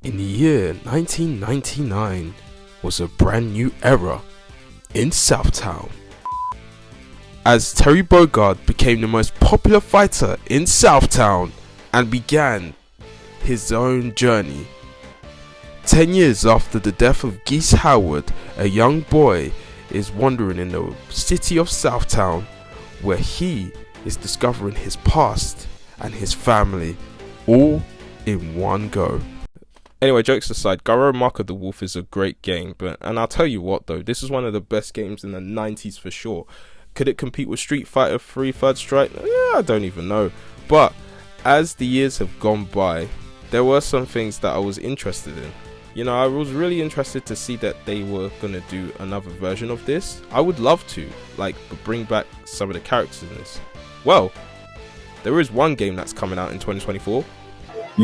In the year 1999 was a brand new era in Southtown, as Terry Bogard became the most popular fighter in Southtown and began his own journey. 10 years after the death of Geese Howard, a young boy is wandering in the city of Southtown, where he is discovering his past and his family all in one go. Anyway, jokes aside, Garo Mark of the Wolf is a great game, and I'll tell you what though, this is one of the best games in the 90s for sure. Could it compete with Street Fighter 3 Third Strike? Yeah, I don't even know. But as the years have gone by, there were some things that I was interested in. You know, I was really interested to see that they were going to do another version of this. I would love to, like, bring back some of the characters in this. Well, there is one game that's coming out in 2024.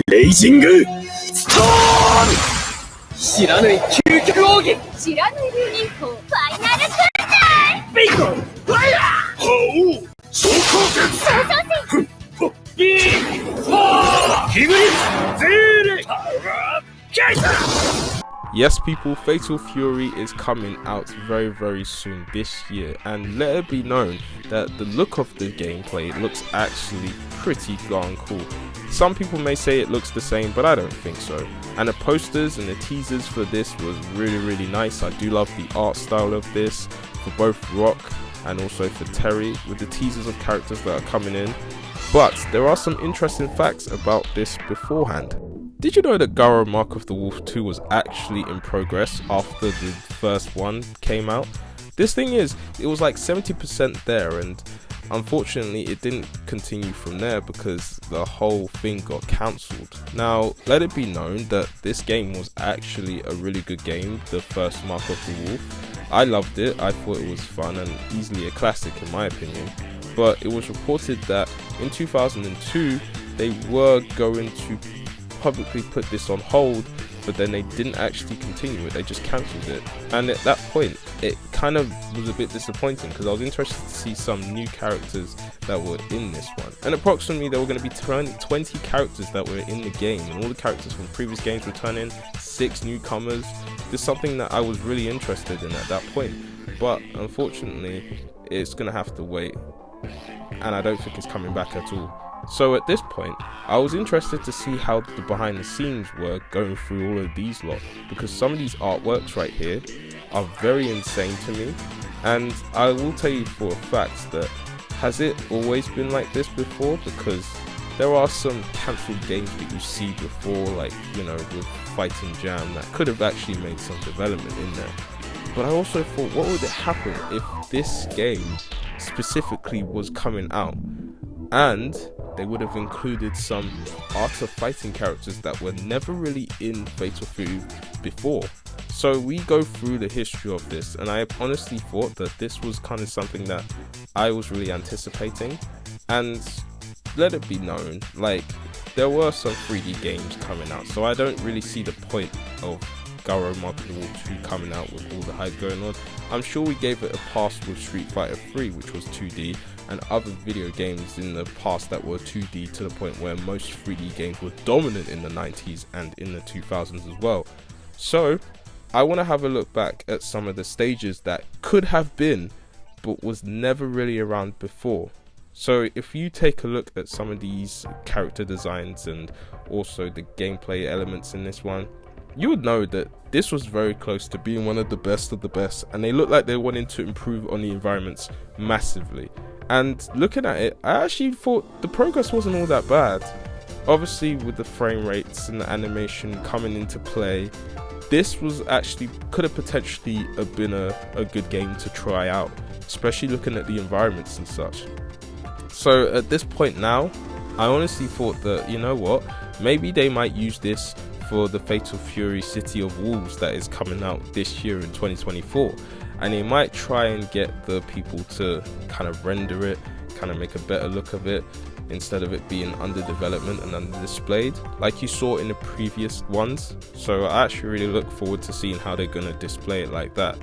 レイジングストーン知らぬい究極奥義知らぬい流銀行ファイナルスターベイコンファイヤーほう昇降戦昇降戦ほっビーフォーヒグリスゼーレパワーキャイター Yes, people, Fatal Fury is coming out very, very soon this year, and let it be known that the look of the gameplay looks actually pretty darn cool. Some people may say it looks the same, but I don't think so. And the posters and the teasers for this was really, really nice. I do love the art style of this for both Rock and also for Terry, with the teasers of characters that are coming in. But there are some interesting facts about this beforehand. Did you know that Garo Mark of the Wolf 2 was actually in progress after the first one came out? This thing is, it was like 70% there, and unfortunately it didn't continue from there because the whole thing got cancelled. Now, let it be known that this game was actually a really good game, the first Mark of the Wolf. I loved it, I thought it was fun and easily a classic in my opinion. But it was reported that in 2002 they were going to publicly put this on hold, but then they didn't actually continue it, they just cancelled it. And at that point it kind of was a bit disappointing because I was interested to see some new characters that were in this one, and approximately there were going to be 20 characters that were in the game, and all the characters from previous games returning, 6 newcomers. This is something that I was really interested in at that point, but unfortunately it's going to have to wait, and I don't think it's coming back at all. So at this point, I was interested to see how the behind the scenes were going through all of these lot, because some of these artworks right here are very insane to me, and I will tell you for a fact that has it always been like this before, because there are some cancelled games that you see before, like, you know, with Fighting Jam, that could have actually made some development in there. But I also thought, what would happen if this game specifically was coming out and they would have included some Art of Fighting characters that were never really in Fatal Fury before. So we go through the history of this, and I honestly thought that this was kind of something that I was really anticipating. And let it be known, like, there were some 3D games coming out, so I don't really see the point of Garo Mark of the Wolf 2 coming out with all the hype going on. I'm sure we gave it a pass with Street Fighter 3, which was 2D, and other video games in the past that were 2D, to the point where most 3D games were dominant in the 90s and in the 2000s as well. So I want to have a look back at some of the stages that could have been but was never really around before. So if you take a look at some of these character designs and also the gameplay elements in this one, you would know that this was very close to being one of the best, and they look like they're wanting to improve on the environments massively. And looking at it, I actually thought the progress wasn't all that bad. Obviously with the frame rates and the animation coming into play, this was actually, could have potentially been a good game to try out, especially looking at the environments and such. So at this point now, I honestly thought that, you know what, maybe they might use this for the Fatal Fury City of Wolves that is coming out this year in 2024, and they might try and get the people to kind of render it, kind of make a better look of it, instead of it being under development and under displayed like you saw in the previous ones. So I actually really look forward to seeing how they're going to display it like that.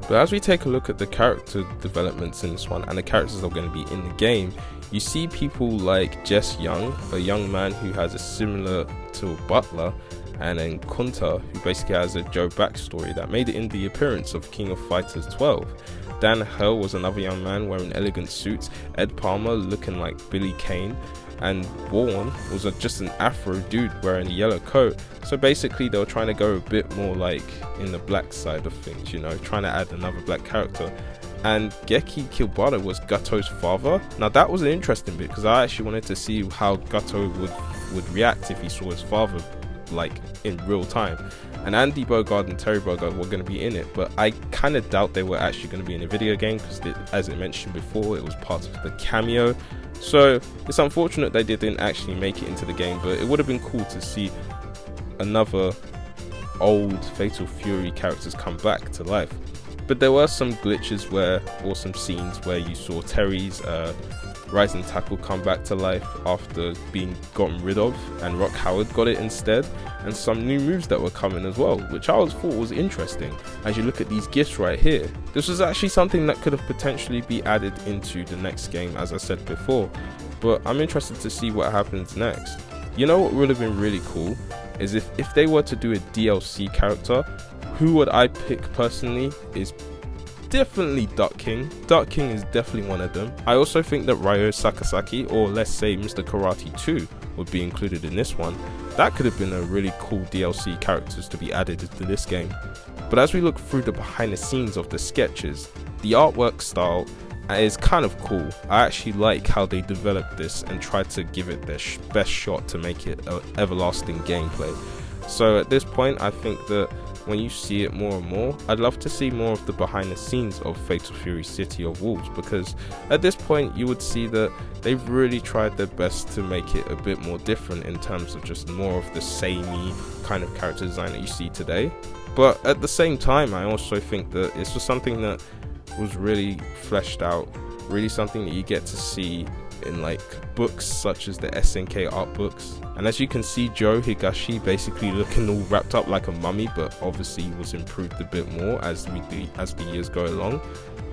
But as we take a look at the character developments in this one and the characters that are going to be in the game, you see people like Jess Young, a young man who has a similar to a butler, and then Kunta, who basically has a Joe backstory that made it in the appearance of King of Fighters 12. Dan Hell was another young man wearing elegant suits, Ed Palmer looking like Billy Kane, and Bourne was just an afro dude wearing a yellow coat. So basically they were trying to go a bit more like in the black side of things, you know, trying to add another black character. And Geki Kibata was Gato's father. Now that was an interesting bit because I actually wanted to see how Gato would react if he saw his father like in real time. And Andy Bogard and Terry Bogard were going to be in it, but I kind of doubt they were actually going to be in a video game because, as I mentioned before, it was part of the cameo. So it's unfortunate they didn't actually make it into the game, but it would have been cool to see another old Fatal Fury characters come back to life. But there were some glitches or some scenes where you saw Terry's Rising Tackle come back to life after being gotten rid of, and Rock Howard got it instead, and some new moves that were coming as well, which I thought was interesting. As you look at these gifts right here, this was actually something that could have potentially be added into the next game, as I said before, but I'm interested to see what happens next. You know what would have been really cool is if they were to do a DLC character. Who would I pick personally is definitely Duck King. Duck King is definitely one of them. I also think that Ryo Sakasaki, or let's say Mr. Karate 2, would be included in this one. That could have been a really cool DLC characters to be added to this game. But as we look through the behind the scenes of the sketches, the artwork style is kind of cool. I actually like how they developed this and tried to give it their best shot to make it an everlasting gameplay. So at this point, I think that when you see it more and more, I'd love to see more of the behind the scenes of Fatal Fury City of Wolves, because at this point you would see that they've really tried their best to make it a bit more different in terms of just more of the samey kind of character design that you see today. But at the same time, I also think that it's just something that was really fleshed out, really something that you get to see in like books such as the SNK art books. And as you can see, Joe Higashi basically looking all wrapped up like a mummy, but obviously was improved a bit more as the years go along.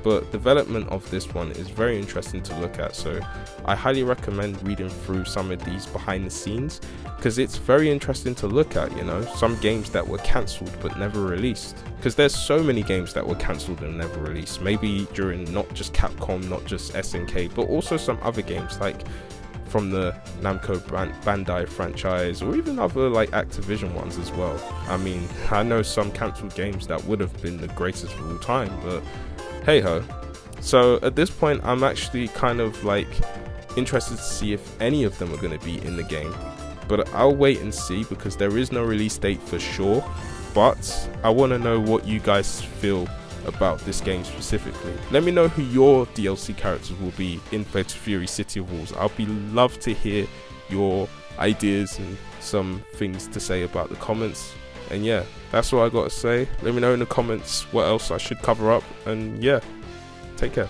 But development of this one is very interesting to look at, so I highly recommend reading through some of these behind the scenes, because it's very interesting to look at, you know, some games that were cancelled but never released, because there's so many games that were cancelled and never released, maybe during not just Capcom, not just SNK, but also some other games like from the Namco Bandai franchise, or even other like Activision ones as well. I mean, I know some cancelled games that would have been the greatest of all time, but hey ho. So at this point, I'm actually kind of like interested to see if any of them are going to be in the game, but I'll wait and see because there is no release date for sure. But I want to know what you guys feel about this game specifically. Let me know who your DLC characters will be in Fatal Fury City of Wolves. I'll be love to hear your ideas and some things to say about the comments. And yeah, that's all I got to say. Let me know in the comments what else I should cover up, and yeah, take care.